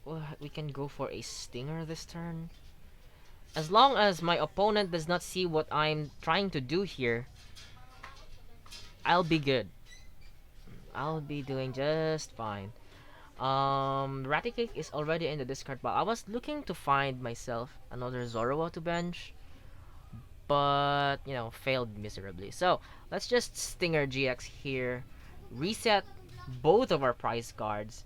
we can go for a Stinger this turn. As long as my opponent does not see what I'm trying to do here, I'll be good. I'll be doing just fine. Raticate is already in the discard pile. I was looking to find myself another Zorua to bench, but you know, failed miserably. So let's just Stinger GX here, reset both of our prize cards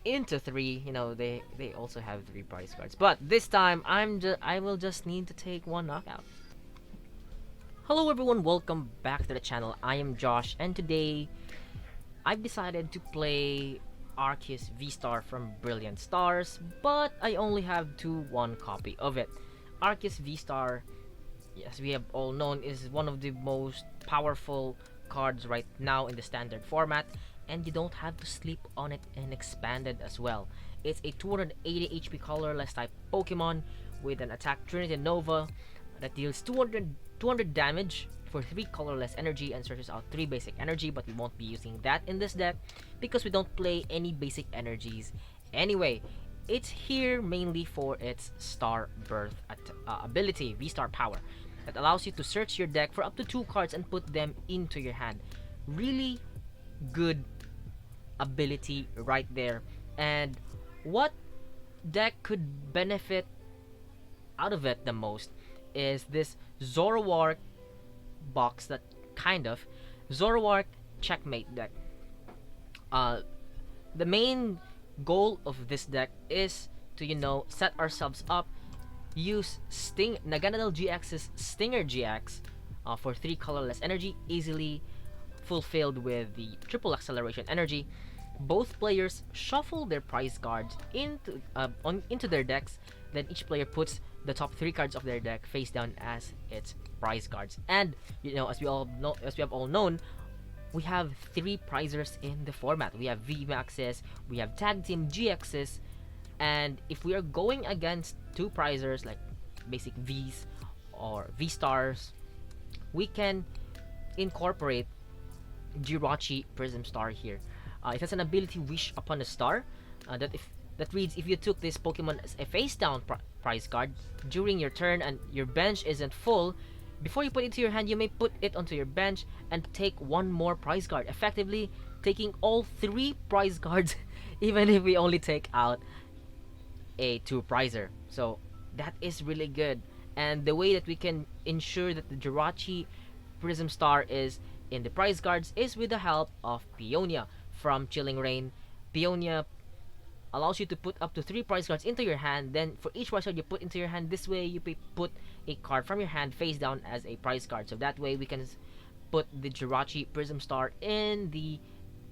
into three. You know, they also have three prize cards, but this time I will just need to take one knockout. Hello everyone, welcome back to the channel. I am Josh, and today I've decided to play Arceus V-STAR from Brilliant Stars, but I only have one copy of it. Arceus V-STAR, as we have all known, is one of the most powerful cards right now in the standard format, and you don't have to sleep on it in Expanded as well. It's a 280 HP colorless type Pokemon with an attack Trinity Nova that deals 200 damage for 3 colorless energy and searches out 3 basic energy, but we won't be using that in this deck because we don't play any basic energies anyway. It's here mainly for its Star Birth ability, VSTAR Power, that allows you to search your deck for up to 2 cards and put them into your hand. Really good ability right there. And what deck could benefit out of it the most is this Zoroark box, that kind of Zoroark checkmate deck. The main goal of this deck is to, you know, set ourselves up, use Dedenne-GX's Stinger GX for 3 colorless energy, easily fulfilled with the triple acceleration energy. Both players shuffle their prize cards into their decks, then each player puts the top 3 cards of their deck face down as its prize cards. And you know, as we have all known, we have 3 prizers in the format. We have VMAXs, we have tag team GXs, and if we are going against 2 prizers like basic Vs or V-Stars, we can incorporate Jirachi Prism Star here. It has an ability, Wish Upon a Star, that reads, if you took this Pokemon as a face down prize card during your turn and your bench isn't full, before you put it to your hand, you may put it onto your bench and take 1 more prize card, effectively taking all 3 prize cards even if we only take out a 2 prizer. So that is really good. And the way that we can ensure that the Jirachi Prism Star is in the prize cards is with the help of Peonia from Chilling Reign. Peonia allows you to put up to 3 prize cards into your hand. Then for each prize card you put into your hand, this way you put a card from your hand face down as a prize card. So that way we can put the Jirachi Prism Star in the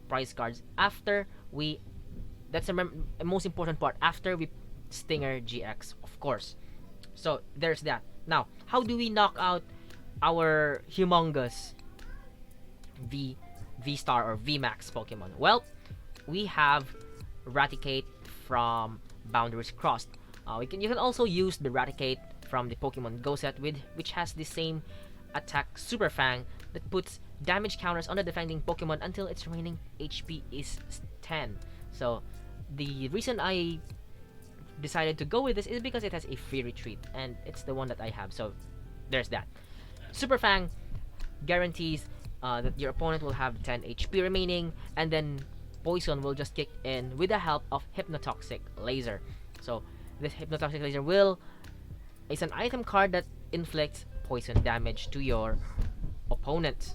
prize cards after we, that's the most important part, after we Stinger GX, of course. So there's that. Now, how do we knock out our humongous V-Star or VMAX Pokemon? Well, we have Raticate from Boundaries Crossed. You can also use the Raticate from the Pokemon Go set, which has the same attack Super Fang that puts damage counters on the defending Pokemon until its remaining HP is 10. So the reason I decided to go with this is because it has a free retreat, and it's the one that I have. So there's that. Super Fang guarantees that your opponent will have 10 HP remaining, and then Poison will just kick in with the help of Hypnotoxic Laser. So this Hypnotoxic Laser is an item card that inflicts poison damage to your opponent.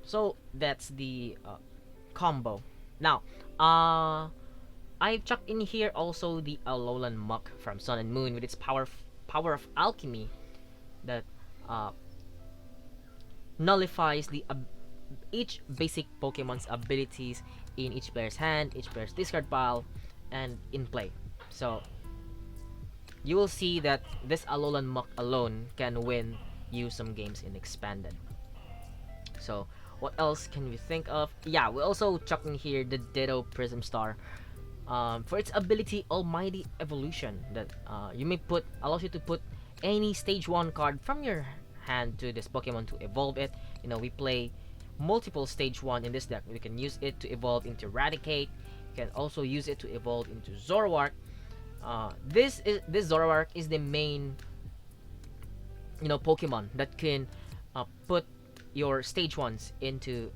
So that's the combo. Now, I've chucked in here also the Alolan Muck from Sun and Moon with its power of alchemy that nullifies each basic Pokemon's abilities in each player's hand, each player's discard pile, and in play. So you will see that this Alolan Muck alone can win you some games in Expanded. So what else can we think of? Yeah, we also chucked in here the Ditto Prism Star for its ability Almighty Evolution that allows you to put any stage 1 card from your hand to this Pokemon to evolve it. You know, we play multiple stage 1 in this deck. We can use it to evolve into Raticate, You can also use it to evolve into Zoroark. This Zoroark is the main, Pokemon that can put your stage ones into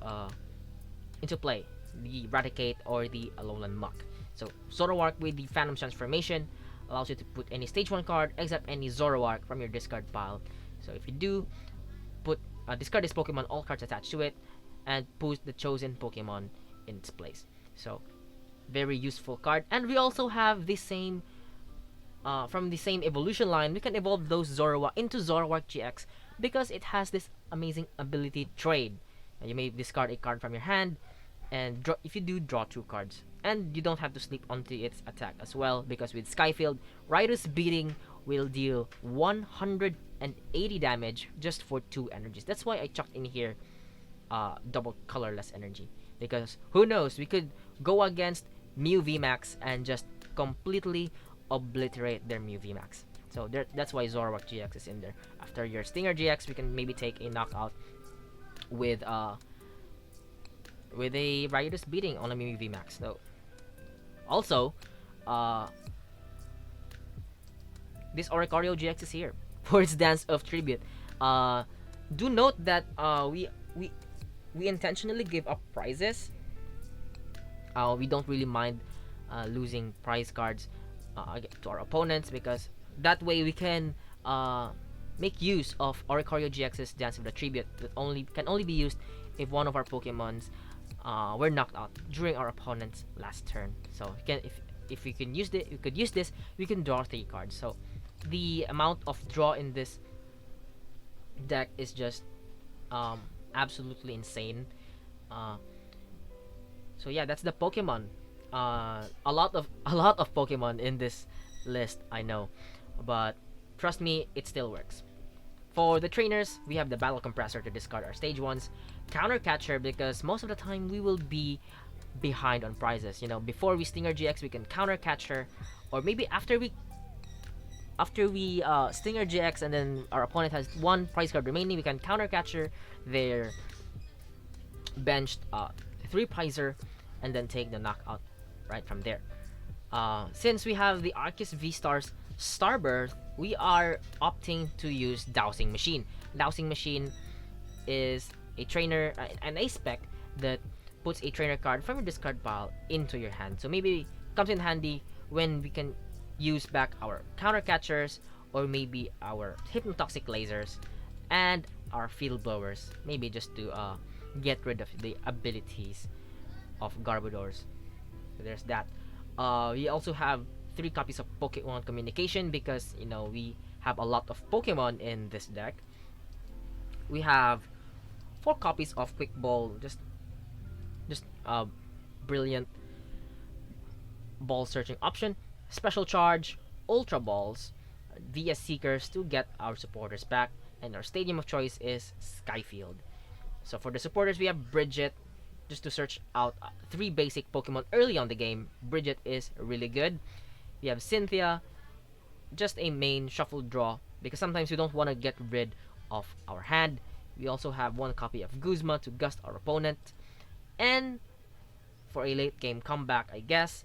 play, the Raticate or the Alolan Muck. So Zoroark with the Phantom transformation allows you to put any stage 1 card except any Zoroark from your discard pile. So if you do, discard this Pokemon, all cards attached to it, and put the chosen Pokemon in its place. So very useful card. And we also have the same, from the same evolution line, we can evolve those Zorua into Zoroark-GX because it has this amazing ability trade. You may discard a card from your hand, and if you do, draw 2 cards. And you don't have to sleep onto its attack as well, because with Skyfield, Raichu's Beating will deal 180 damage just for 2 energies. That's why I chucked in here double colorless energy, because who knows, we could go against Mew VMAX and just completely obliterate their Mew VMAX. So that's why Zoroark GX is in there. After your Stinger GX, we can maybe take a knockout with a Raichu's Beating on a Mew VMAX. So also, this Oricorio-GX is here for its Dance of Tribute. Do note that we intentionally give up prizes. We don't really mind losing prize cards to our opponents, because that way we can make use of Oricorio-GX's Dance of the Tribute that can only be used if one of our Pokemons were knocked out during our opponent's last turn. So if we can use this, we can draw 3 cards. So the amount of draw in this deck is just absolutely insane. So yeah, that's the Pokemon. A lot of Pokemon in this list, I know, but trust me, it still works. For the trainers, we have the Battle Compressor to discard our stage 1s, Counter Catcher because most of the time we will be behind on prizes. Before we Stinger GX, we can Counter Catcher, or maybe after we Stinger GX and then our opponent has 1 prize card remaining, we can Counter Catcher their benched 3 prizer and then take the knockout right from there. Since we have the Arceus V-STAR's Starbirth, we are opting to use Dowsing Machine. Dowsing Machine is a trainer, an A spec that puts a trainer card from your discard pile into your hand. So maybe comes in handy when we can use back our Counter Catchers, or maybe our Hypnotoxic Lasers and our Field Blowers, maybe just to get rid of the abilities of Garbodors. So there's that. We also have 3 copies of Pokemon Communication because we have a lot of Pokemon in this deck. We have 4 copies of Quick Ball, just brilliant ball searching option. Special Charge, Ultra Balls, VS Seekers to get our supporters back, and our stadium of choice is Skyfield. So for the supporters, we have Bridget, just to search out 3 basic Pokemon early on the game. Bridget is really good. We have Cynthia, just a main shuffle draw, because sometimes we don't want to get rid of our hand. We also have 1 copy of Guzma to gust our opponent. And for a late game comeback, I guess,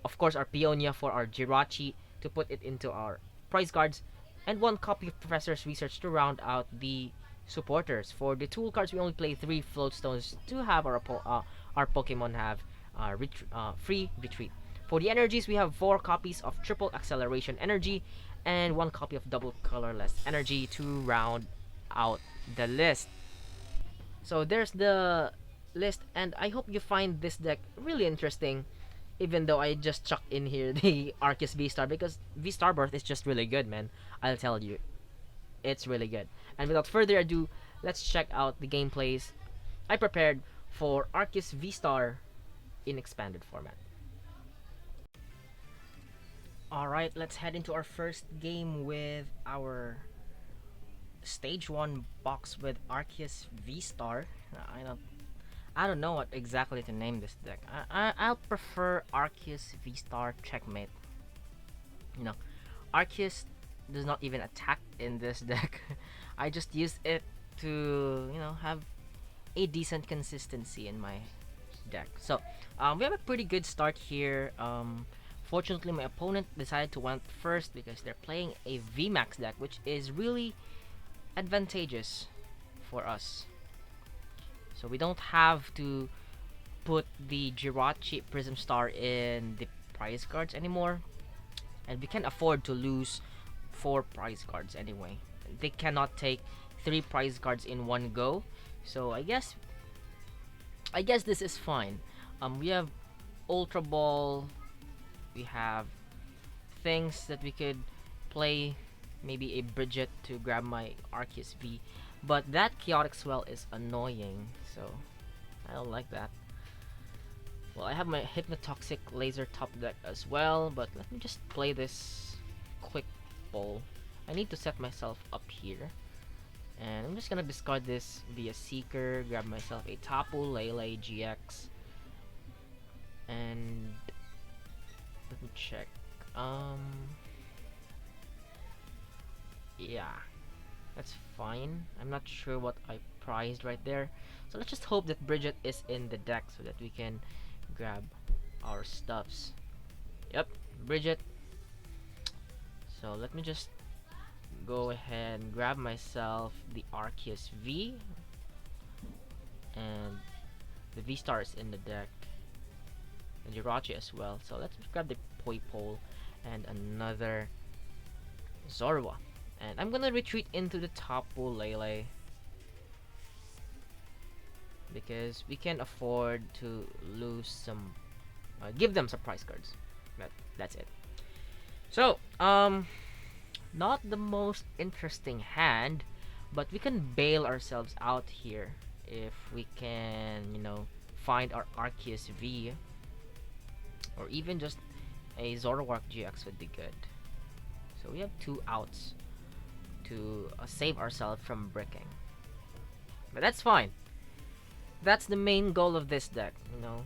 of course, our Peonia for our Jirachi to put it into our prize cards. And 1 copy of Professor's Research to round out the supporters. For the tool cards, we only play 3 Floatstones to have our Pokemon have free retreat. For the energies, we have 4 copies of Triple Acceleration Energy and 1 copy of Double Colorless Energy to round out the list. So there's the list, and I hope you find this deck really interesting, even though I just chucked in here the Arceus V-STAR, because V-STAR Birth is just really good, man. I'll tell you, it's really good. And without further ado, let's check out the gameplays I prepared for Arceus V-STAR in expanded format. Alright, let's head into our first game with our stage 1 box with Arceus V-STAR. I don't know what exactly to name this deck. I'll prefer Arceus V-STAR Checkmate. Arceus does not even attack in this deck. I just use it to, have a decent consistency in my deck. So we have a pretty good start here. Fortunately, my opponent decided to went first because they're playing a VMAX deck, which is really advantageous for us. So we don't have to put the Jirachi Prism Star in the prize cards anymore, and we can afford to lose 4 prize cards anyway. They cannot take 3 prize cards in one go, so I guess this is fine. We have Ultra Ball, we have things that we could play, maybe a Bridget to grab my Arceus V, but that Chaotic Swell is annoying, so I don't like that. Well, I have my Hypnotoxic Laser top deck as well, but let me just play this quick bowl. I need to set myself up here. And I'm just gonna discard this via Seeker, grab myself a Tapu Lele GX. And let me check. Yeah, that's fine. I'm not sure what I prized right there. So let's just hope that Bridget is in the deck so that we can grab our stuffs. Yep, Bridget. So let me just go ahead and grab myself the Arceus V, and the V-Star is in the deck, and Jirachi as well. So let's grab the Poipole and another Zorua, and I'm gonna retreat into the Tapu Lele because we can afford to lose some, give them surprise cards. That's it. So not the most interesting hand, but we can bail ourselves out here if we can, you know, find our Arceus V, or even just a Zoroark-GX would be good. So we have 2 outs to save ourselves from bricking, but that's fine. That's the main goal of this deck, you know.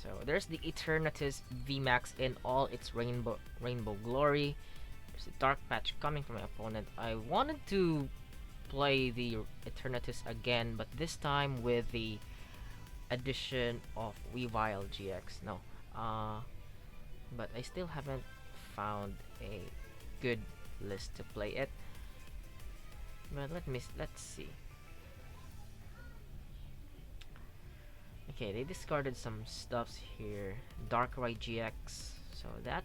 So there's the Eternatus VMAX in all its rainbow glory. There's a dark patch coming from my opponent. I wanted to play the Eternatus again, but this time with the addition of Weavile GX. No, but I still haven't found a good list to play it. But let's see. Okay, they discarded some stuffs here. Darkrai GX, so that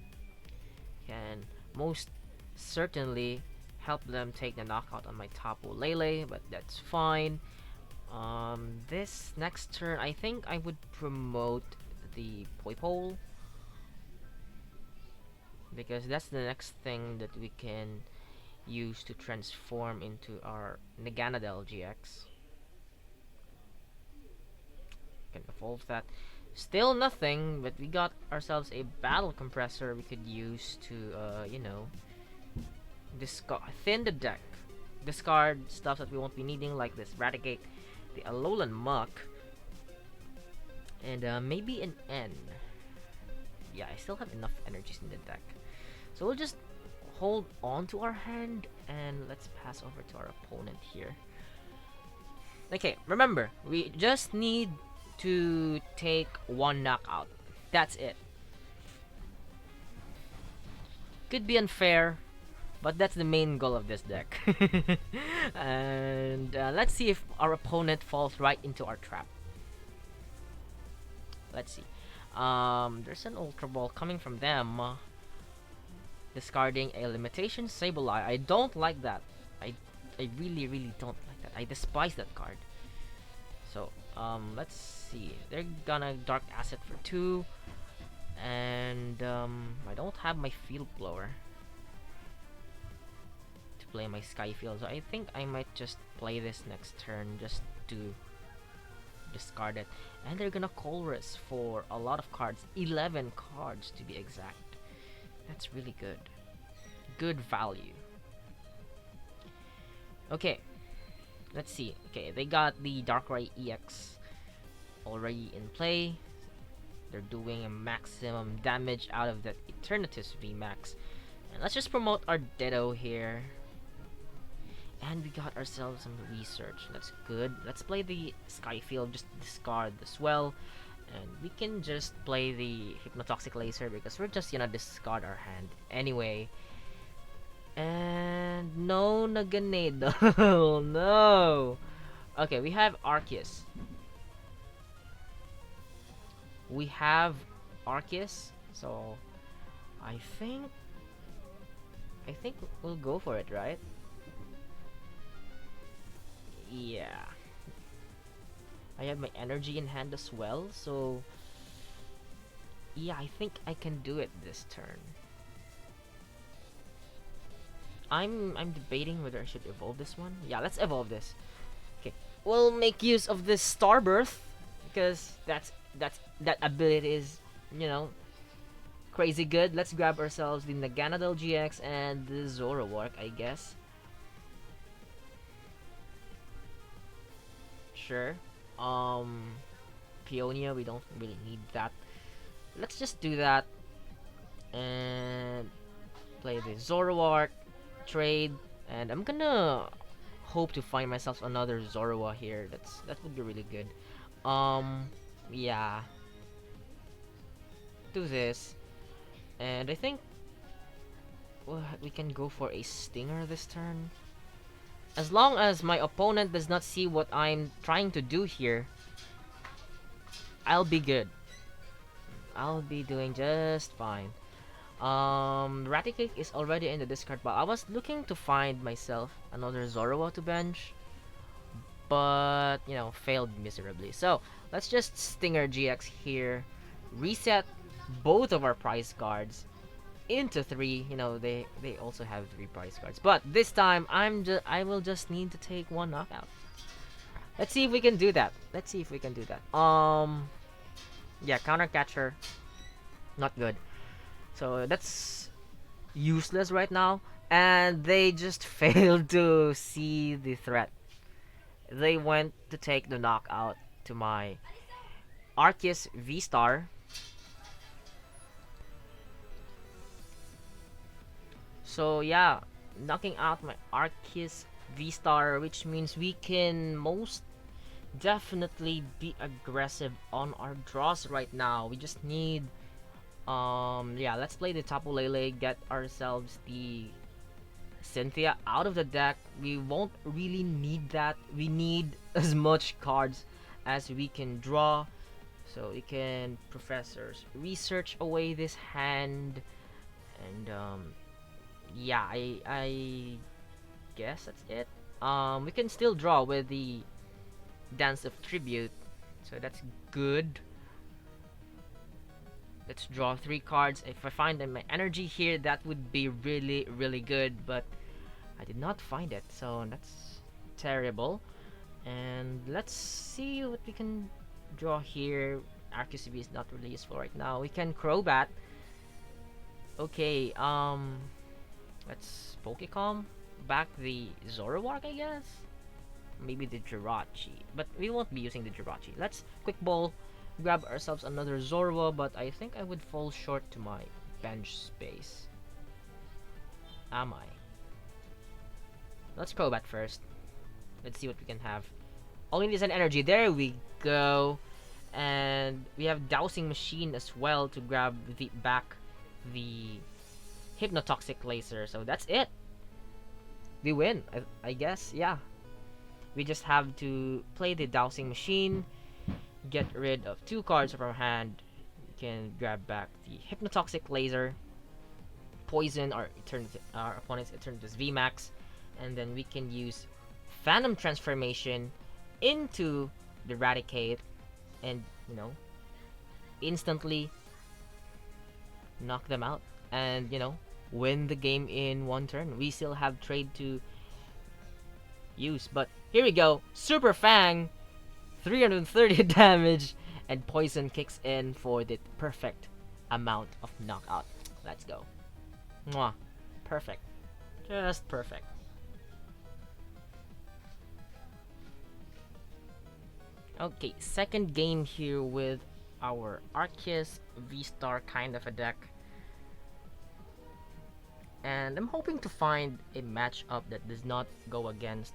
can most certainly help them take the knockout on my Tapu Lele, but that's fine. This next turn, I think I would promote the Poipole, because that's the next thing that we can use to transform into our Naganadel GX. Can evolve that. Still nothing, but we got ourselves a battle compressor we could use to, you know, thin the deck. Discard stuff that we won't be needing, like this Raticate, the Alolan Muck, and maybe an N. Yeah, I still have enough energies in the deck. So we'll just hold on to our hand, and let's pass over to our opponent here. Okay, remember, we just need to take 1 knockout. That's it. Could be unfair, but that's the main goal of this deck. And let's see if our opponent falls right into our trap. Let's see. There's an Ultra Ball coming from them. Discarding a Limitation Sableye. I don't like that. I really don't like that. I despise that card. So let's see. They're gonna Dark Acid for 2, and I don't have my Field Blower to play my Sky Field, so I think I might just play this next turn just to discard it. And they're gonna Colress for a lot of cards, 11 cards to be exact. That's really good. Good value. Okay. Let's see. Okay, they got the Darkrai EX already in play. They're doing a maximum damage out of that Eternatus VMAX. And let's just promote our Ditto here. And we got ourselves some research. That's good. Let's play the Skyfield, just discard the Swell. And we can just play the Hypnotoxic Laser because we're just gonna discard our hand anyway. And no Naganado. No. Okay, we have Arceus. So I think we'll go for it, right? Yeah. I have my energy in hand as well, so yeah, I think I can do it this turn. I'm debating whether I should evolve this one. Yeah, let's evolve this. Okay, we'll make use of this Starbirth because that ability is, you know, crazy good. Let's grab ourselves the Naganadel GX and the Zoroark, I guess. Sure. Peonia, we don't really need that. Let's just do that and play the Zoroark, trade, and I'm gonna hope to find myself another Zorua here. That would be really good. Yeah. Do this, and I think we can go for a Stinger this turn. As long as my opponent does not see what I'm trying to do here, I'll be good. I'll be doing just fine. Raticate is already in the discard pile. I was looking to find myself another Zorua to bench, but, you know, failed miserably. So, let's just Stinger GX here, reset both of our prize cards into 3. You know, they also have 3 prize cards. But this time, I will just need to take 1 knockout. Let's see if we can do that. Yeah, counter catcher, not good. So that's useless right now, and they just failed to see the threat. They went to take the knockout to my Arceus V-STAR. So yeah, knocking out my Arceus V-STAR, which means we can most definitely be aggressive on our draws right now. We just need yeah, let's play the Tapu Lele, get ourselves the Cynthia out of the deck. We won't really need that. We need as much cards as we can draw, so we can Professor's Research away this hand. And yeah, I guess that's it. We can still draw with the Dance of Tribute, so that's good. Let's draw 3 cards. If I find my energy here, that would be really, really good, but I did not find it, so that's terrible. And let's see what we can draw here. Arceus V is not really useful right now. We can Crobat. Okay, let's Pokecom back the Zoroark, I guess. Maybe the Jirachi, but we won't be using the Jirachi. Let's Quick Ball, grab ourselves another Zorua, but I think I would fall short to my bench space. Am I? Let's Crobat first. Let's see what we can have. Only needs an energy. There we go. And we have Dowsing Machine as well to grab the Hypnotoxic Laser. So that's it. We win, I guess. Yeah. We just have to play the Dowsing Machine, get rid of 2 cards from our hand. We can grab back the Hypnotoxic Laser, poison our opponent's Eternatus VMAX, and then we can use Phantom Transformation into the Raticate and, you know, instantly knock them out and, you know, win the game in 1 turn. We still have trade to use, but here we go. Super Fang, 330 damage, and poison kicks in for the perfect amount of knockout. Let's go. Mwah. Perfect. Just perfect. Okay, second game here with our Arceus V-STAR kind of a deck. And I'm hoping to find a matchup that does not go against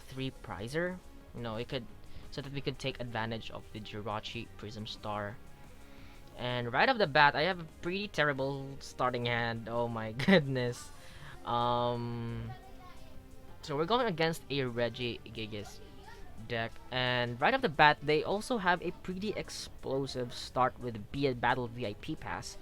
3 prizer. You know, it could, so that we could take advantage of the Jirachi Prism Star. And right off the bat, I have a pretty terrible starting hand. Oh my goodness. Um, so we're going against a Regigigas deck, and right off the bat, they also have a pretty explosive start with Be a Battle VIP pass.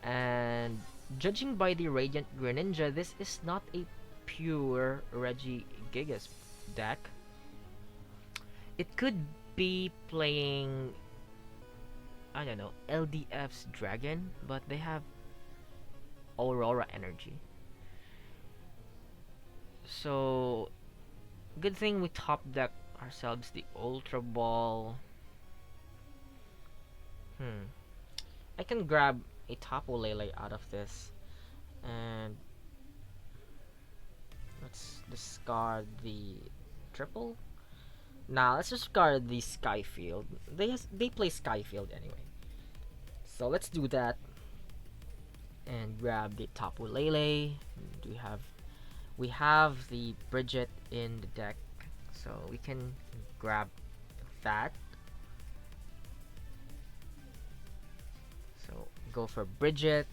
And judging by the Radiant Greninja, this is not a pure Regigigas deck. It could be playing, I don't know, LDF's Dragon, but they have Aurora Energy. So, good thing we top deck ourselves the Ultra Ball. I can grab a Tapu Lele out of this, and let's discard the triple. Nah, let's discard the Skyfield. They play Skyfield anyway, so let's do that and grab the Tapu Lele. We have the Bridget in the deck, so we can grab that. So go for Bridget,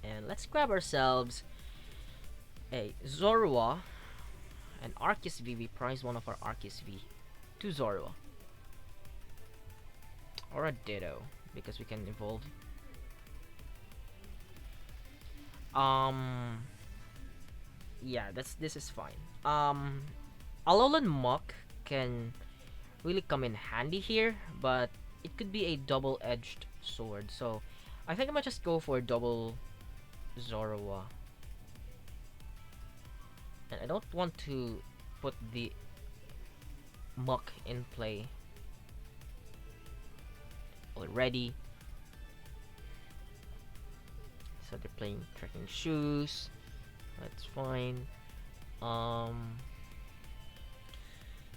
and let's grab ourselves a Zorua, an Arceus V. We prize one of our Arceus V to Zorua, or a Ditto because we can evolve. Yeah, this is fine. Alolan Muck can really come in handy here, but it could be a double-edged sword. So I think I might just go for double Zorua. And I don't want to put the Muck in play already. So they're playing Trekking Shoes. That's fine. I'm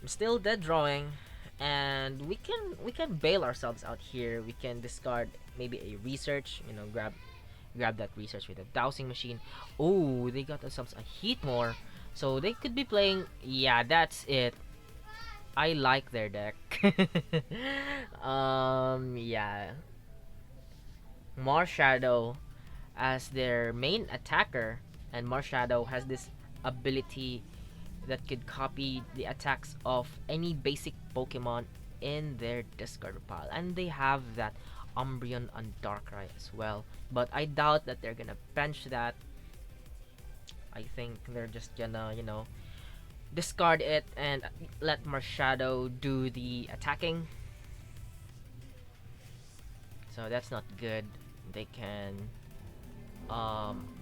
still dead drawing, and we can bail ourselves out here. We can discard maybe a research. You know, grab that research with a dowsing machine. Oh, they got themselves a Heatmore, so they could be playing. Yeah, that's it. I like their deck. Yeah, Marshadow as their main attacker, and Marshadow has this ability that could copy the attacks of any basic Pokemon in their discard pile, and they have that Umbreon and Darkrai as well, but I doubt that they're gonna bench that. I think they're just gonna, you know, discard it and let Marshadow do the attacking. So that's not good. They can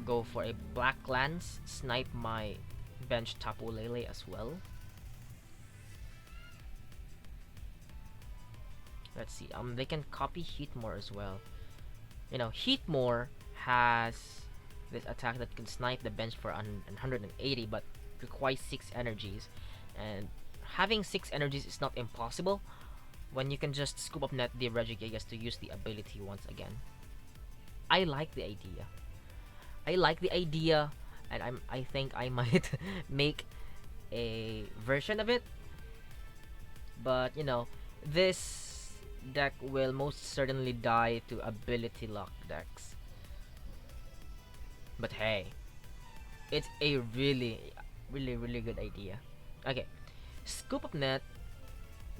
go for a Black Lance, snipe my bench Tapu Lele as well. Let's see. They can copy Heatmore as well. You know, Heatmore has this attack that can snipe the bench for 180, but requires 6 energies. And having 6 energies is not impossible when you can just scoop up net the Regigigas to use the ability once again. I like the idea. And I think I might make a version of it. But you know, this deck will most certainly die to ability lock decks. But hey, it's a really good idea. Okay, scoop up net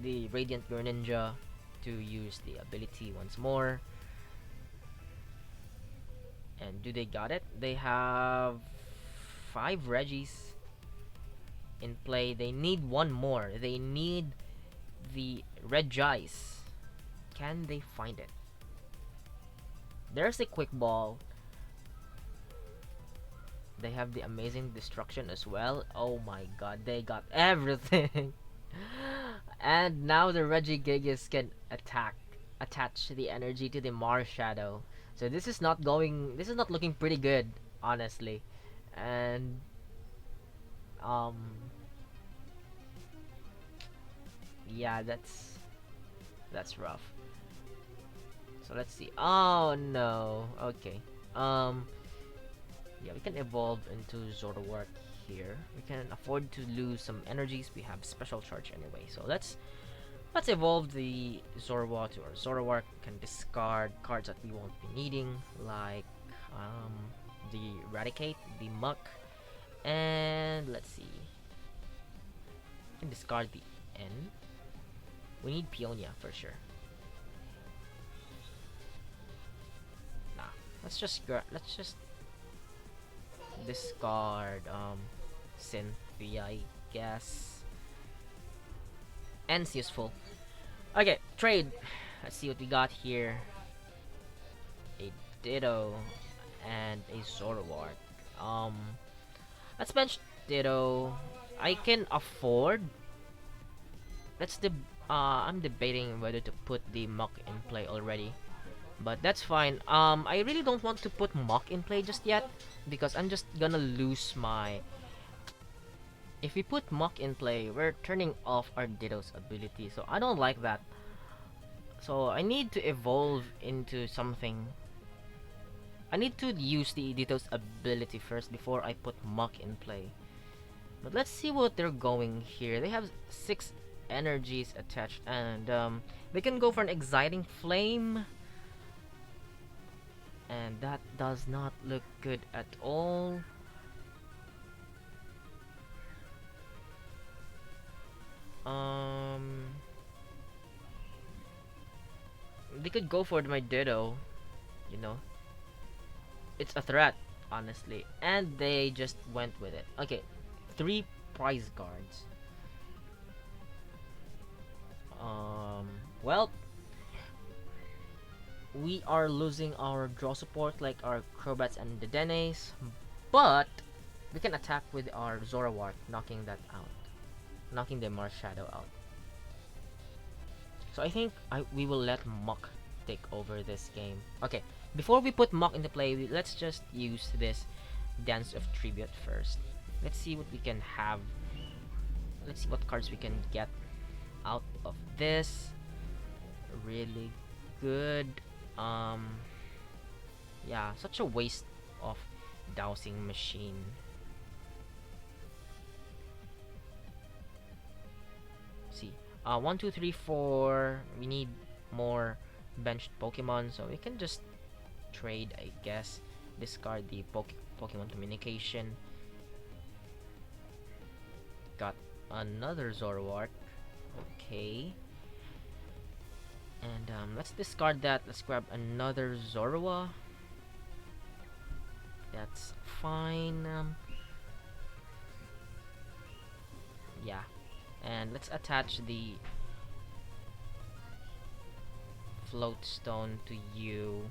the Radiant Greninja to use the ability once more. And do they got it? They have 5 Regis in play. They need one more. They need the Regice. Can they find it? There's a Quick Ball. They have the Amazing Destruction as well. Oh my god, they got everything. And now the Regigigas can attach the energy to the Marshadow. So this is not looking pretty good, honestly. And yeah, that's rough. So let's see. Oh no. Okay. Yeah, we can evolve into Zoroark here. We can afford to lose some energies. We have special charge anyway. So let's evolve the Zorua to our Zoroark. We can discard cards that we won't be needing, like um, the Raticate, the Muck, and let's see. We can discard the N. We need Peonia for sure. Nah, let's just discard Cynthia, I guess. N's useful. Okay, trade. Let's see what we got here. A Ditto and a Zoroark. Let's bench Ditto. I can afford. I'm debating whether to put the Muck in play already. But that's fine. I really don't want to put Muck in play just yet, because I'm just gonna lose my... If we put Muck in play, we're turning off our Ditto's ability, so I don't like that. So I need to evolve into something. I need to use the Ditto's ability first before I put Muck in play. But let's see what they're going here. They have 6 energies attached, and they can go for an Exciting Flame. And that does not look good at all. They could go for my Ditto, you know. It's a threat, honestly. And they just went with it. Okay, 3 prize cards. Well, we are losing our draw support like our Crobats and Dedennes, but we can attack with our Zoroark, knocking that out. Knocking the Marshadow out. So I think we will let Muck take over this game. Okay, before we put Muck into play, let's just use this Dance of Tribute first. Let's see what we can have. Let's see what cards we can get out of this. Really good. Yeah, such a waste of dowsing machine. See, 1, 2, 3, 4. We need more benched Pokemon, so we can just trade, I guess. Discard the Pokemon Communication. Got another Zoroark. Okay. And let's discard that. Let's grab another Zorua. That's fine. Yeah. And let's attach the Float Stone to you,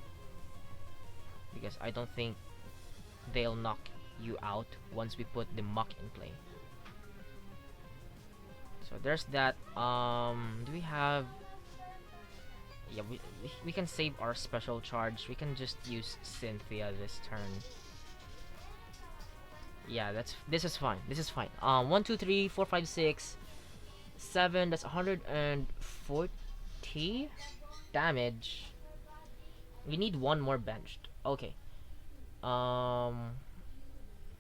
because I don't think they'll knock you out once we put the Muck in play. So there's that. Do we have... Yeah, we can save our special charge. We can just use Cynthia this turn. Yeah, this is fine. This is fine. 1, 2, 3, 4, 5, 6, 7. That's 140 damage. We need 1 more benched. Okay.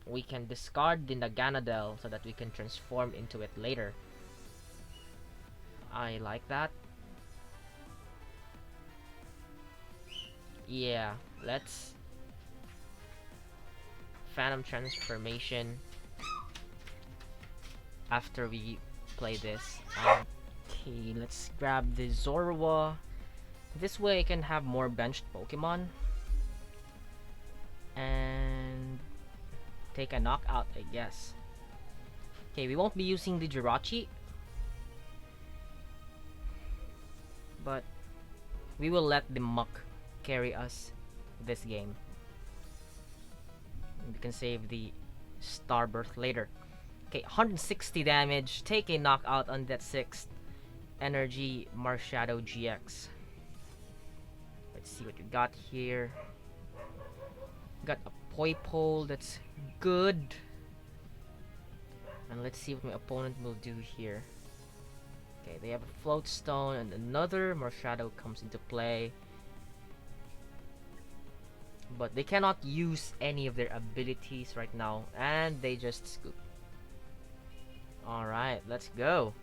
We can discard the Naganadel so that we can transform into it later. I like that. Yeah, let's Phantom Transformation after we play this. Okay, let's grab the Zorua. This way I can have more benched Pokemon and take a knockout, I guess. Okay, we won't be using the Jirachi, but we will let the Muck carry us this game. We can save the Starbirth later. Okay, 160 damage. Take a knockout on that 6th energy Marshadow GX. Let's see what we got here. Got a Poipole, that's good. And let's see what my opponent will do here. Okay, they have a Float Stone and another Marshadow comes into play. but they cannot use any of their abilities right now, and they just scoop. Alright, let's go.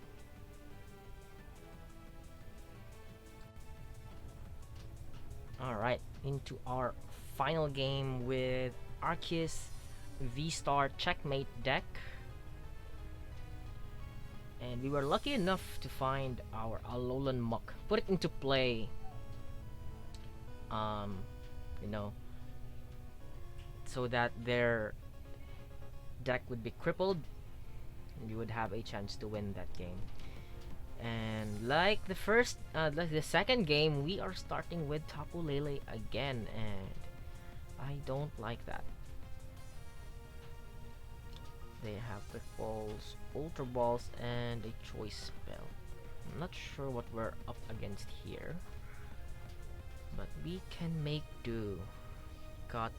Alright, into our final game with Arceus V-STAR Checkmate deck. And we were lucky enough to find our Alolan Muck, put it into play. You know, so that their deck would be crippled and you would have a chance to win that game. And like the second game, we are starting with Tapu Lele again, and I don't like that. They have Quick Balls, Ultra Balls, and a Choice Spell. I'm not sure what we're up against here, but we can make do. Got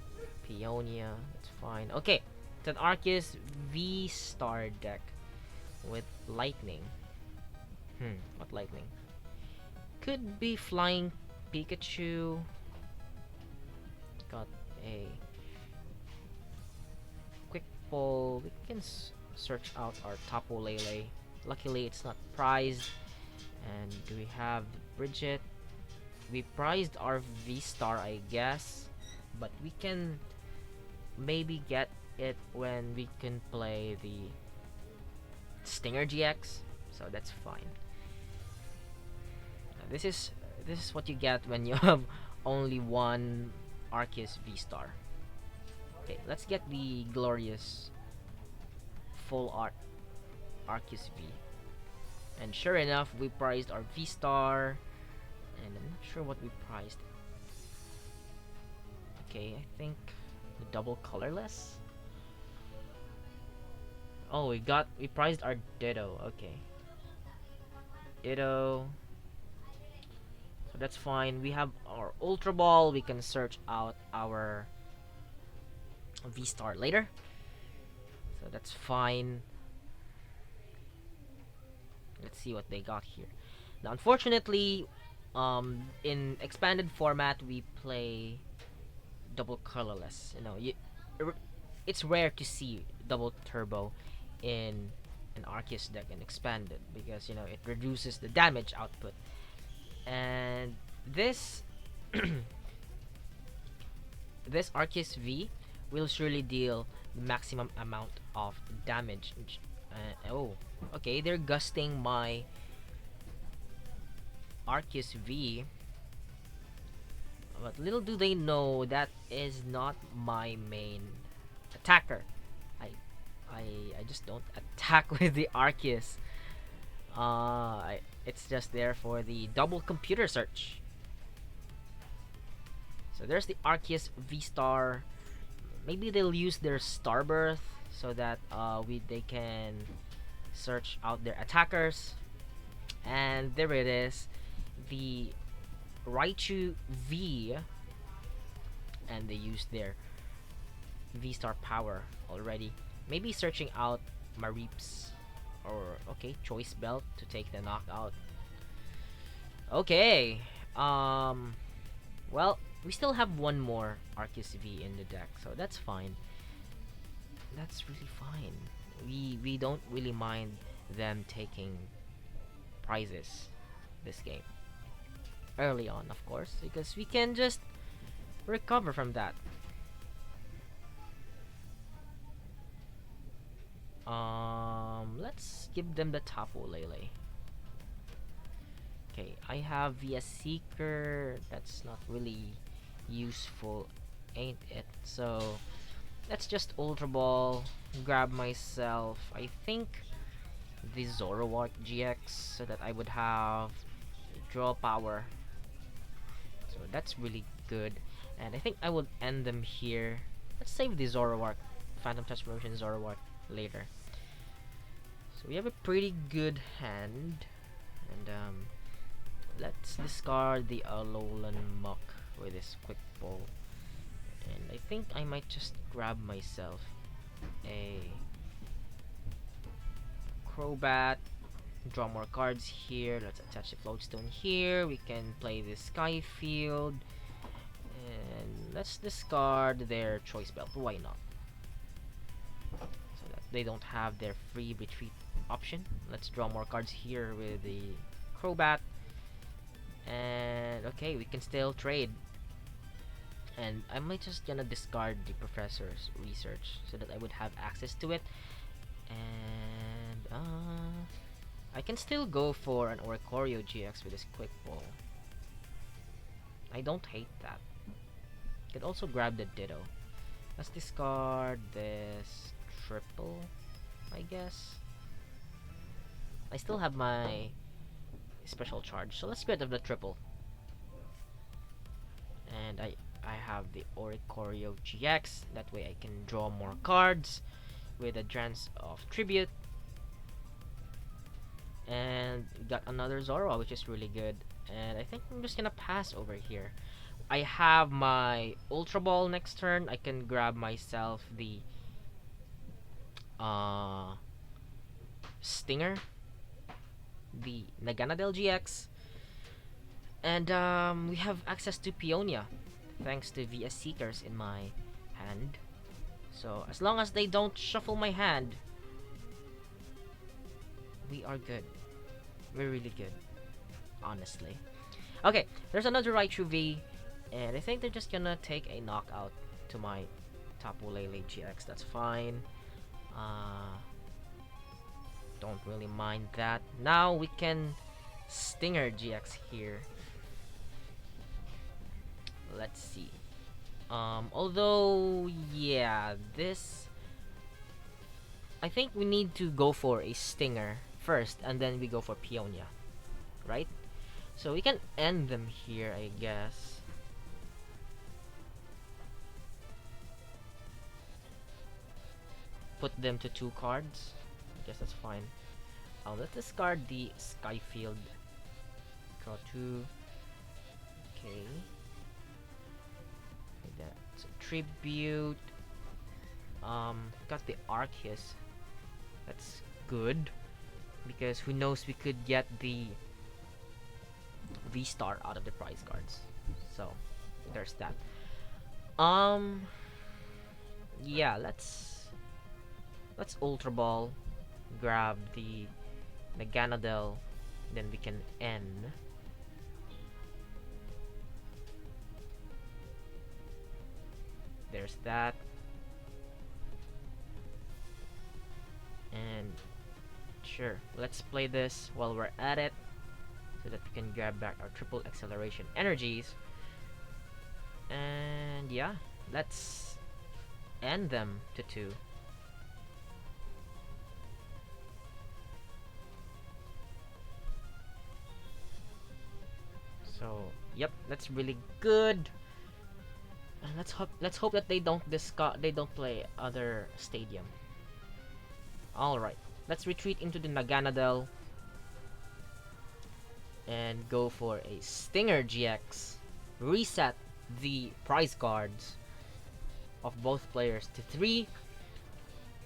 Peonia, that's fine. Okay, it's an Arceus V-STAR deck with Lightning. What Lightning? Could be Flying Pikachu. Got a Quick Ball. We can search out our Tapu Lele. Luckily, it's not prized. And do we have Bridget? We prized our V-STAR, I guess, but we can maybe get it when we can play the Stinger GX, so that's fine. This is what you get when you have only one Arceus V-STAR. Okay, let's get the glorious full art Arceus V. And sure enough, we prized our V-STAR. And I'm not sure what we prized. Okay, I think the double colorless. Oh, we prized our Ditto. Okay, Ditto. So that's fine. We have our Ultra Ball. We can search out our V-STAR later. So that's fine. Let's see what they got here. Now, unfortunately, in expanded format, we play double colorless. You know, it's rare to see double turbo in an Arceus deck in expanded because you know it reduces the damage output. And this this Arceus V will surely deal the maximum amount of damage. Oh, okay, they're gusting my Arceus V, but little do they know that is not my main attacker. I just don't attack with the Arceus. It's just there for the double computer search. So there's the Arceus V-STAR. Maybe they'll use their Starbirth so that they can search out their attackers. And there it is, the Raichu V, and they used their VSTAR Power already. Maybe searching out Mareeps or okay, Choice Belt to take the knockout. Okay, well, we still have one more Arceus V in the deck, so that's fine. That's really fine. We don't really mind them taking prizes this game early on, of course, because we can just recover from that. Let's give them the Tapu Lele. Okay, I have VS Seeker. That's not really useful, ain't it? So let's just Ultra Ball, grab myself, I think, the Zoroark-GX, so that I would have draw power. So that's really good, and I think I would end them here. Let's save the Zoroark, Phantom Transformation Zoroark later. So we have a pretty good hand, and let's discard the Alolan Muck with this Quick Ball, and I think I might just grab myself a Crobat, draw more cards here. Let's attach the Floatstone here. We can play the Sky Field, and let's discard their choice belt. Why not? So that they don't have their free retreat option. Let's draw more cards here with the Crobat. And okay, we can still trade. And I might just gonna discard the professor's research so that I would have access to it. And I can still go for an Oricorio-GX with this quick ball. I don't hate that. Could also grab the Ditto. Let's discard this triple, I guess. I still have my special charge, so let's get rid of the triple. And I have the Oricorio-GX. That way I can draw more cards with a Trance of Tribute. And got another Zorua, which is really good. And I think I'm just gonna pass over here. I have my Ultra Ball next turn. I can grab myself the Stinger, the Naganadel GX, and we have access to Peonia thanks to VS Seekers in my hand. So as long as they don't shuffle my hand, we are good. We're really good, honestly. Okay, there's another Raichu V, and I think they're just gonna take a knockout to my Tapu Lele GX. That's fine. Don't really mind that. Now we can Stinger GX here. Let's see. Although, yeah, this... I think we need to go for a Stinger first, and then we go for Peonia, right? So we can end them here, I guess. Put them to 2 cards. I guess that's fine. Let's discard the Skyfield. Draw 2. Okay. That's a tribute. Got the Arceus. That's good, because who knows, we could get the VSTAR out of the prize cards. So there's that. Yeah, let's Ultra Ball, grab the Naganadel, then we can end. There's that. And sure, let's play this while we're at it, so that we can grab back our triple acceleration energies. And yeah, let's end them to 2. So yep, that's really good. And let's hope that they don't play other stadium. Alright, let's retreat into the Naganadel and go for a Stinger GX. Reset the prize cards of both players to 3.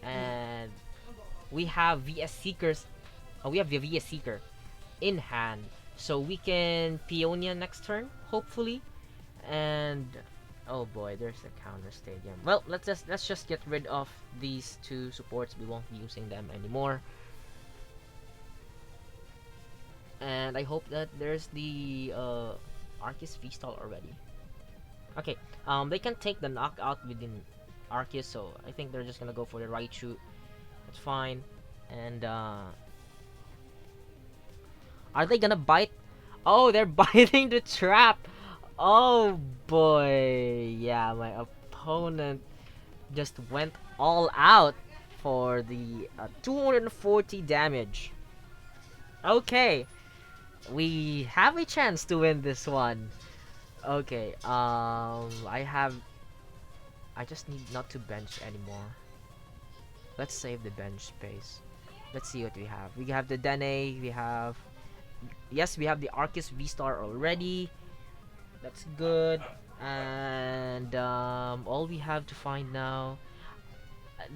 And we have VS Seekers. We have the VS Seeker in hand, so we can Peonia next turn, hopefully. And oh boy, there's the counter stadium. Well, let's just get rid of these 2 supports. We won't be using them anymore. And I hope that there's the Arceus VSTAR already. Okay, they can take the knockout within Arceus, so I think they're just gonna go for the Raichu. That's fine. And are they gonna bite? Oh, they're biting the trap. Oh boy, yeah, my opponent just went all out for the 240 damage. Okay, we have a chance to win this one. Okay, I just need not to bench anymore. Let's save the bench space. Let's see what we have. We have the Dedenne, we have... Yes, we have the Arceus VSTAR already. That's good. And all we have to find now,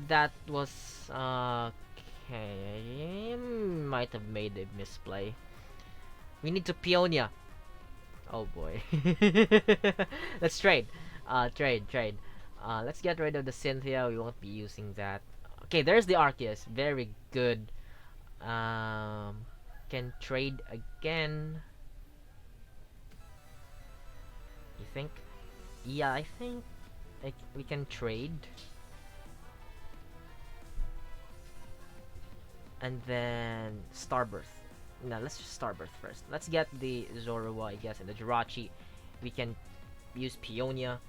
that was okay, might have made a misplay. We need to Peonia. Oh boy. Let's trade. Trade. Let's get rid of the Cynthia. We won't be using that. Okay, there's the Arceus. Very good. Can trade again. You think? Yeah, I think we can trade. And then Starbirth. No, let's just Starbirth first. Let's get the Zorua, I guess, and the Jirachi. We can use Peonia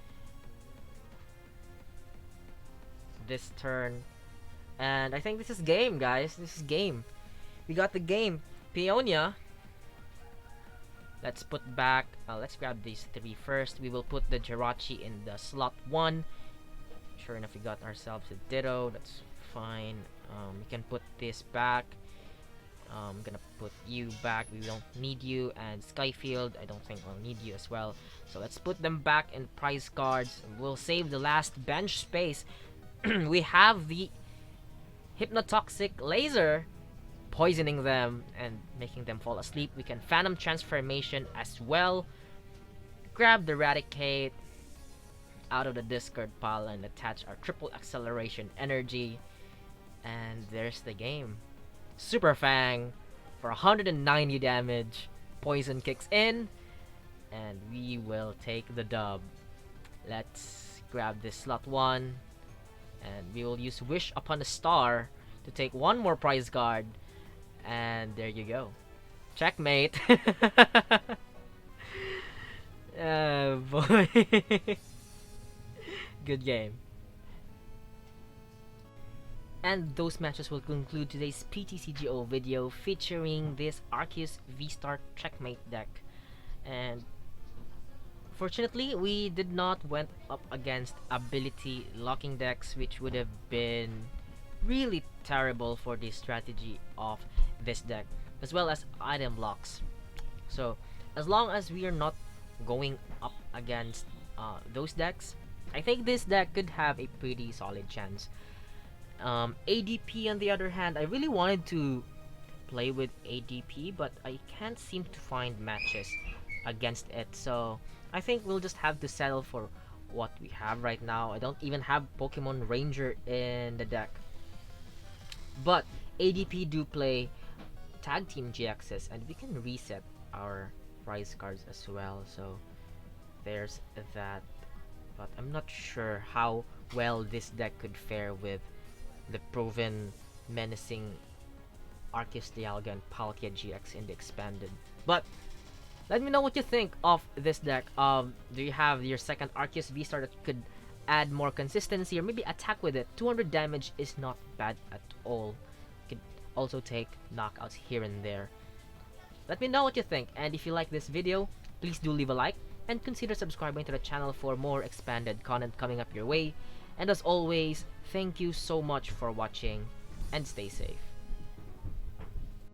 this turn. And I think this is game, guys. This is game. We got the game. Peonia. Let's put back. Let's grab these three first. We will put the Jirachi in the slot 1. Sure enough, we got ourselves a Ditto. That's fine. We can put this back. I'm gonna put you back. We don't need you. And Skyfield, I don't think we'll need you as well. So let's put them back in prize cards. We'll save the last bench space. We have the Hypnotoxic Laser poisoning them and making them fall asleep. We can Phantom Transformation as well. Grab the Raticate out of the discard pile and attach our triple acceleration energy. And there's the game. Super Fang for 190 damage. Poison kicks in. And we will take the dub. Let's grab this slot 1. And we will use Wish Upon a Star to take one more prize card. And there you go. Checkmate. Oh boy. Good game. And those matches will conclude today's PTCGO video featuring this Arceus V-STAR Checkmate deck. And fortunately, we did not went up against ability locking decks, which would have been really terrible for the strategy of this deck, as well as item locks. So as long as we are not going up against those decks, I think this deck could have a pretty solid chance. ADP on the other hand, I really wanted to play with ADP, but I can't seem to find matches against it, so I think we'll just have to settle for what we have right now. I don't even have Pokemon Ranger in the deck, but ADP do play Tag Team GXs, and we can reset our prize cards as well, so there's that. But I'm not sure how well this deck could fare with the proven menacing Arceus Dialga and Palkia GX in the Expanded. But let me know what you think of this deck. Do you have your second Arceus V-STAR that could add more consistency or maybe attack with it? 200 damage is not bad at all. You could also take knockouts here and there. Let me know what you think, and if you like this video, please do leave a like and consider subscribing to the channel for more expanded content coming up your way. And as always, thank you so much for watching and stay safe.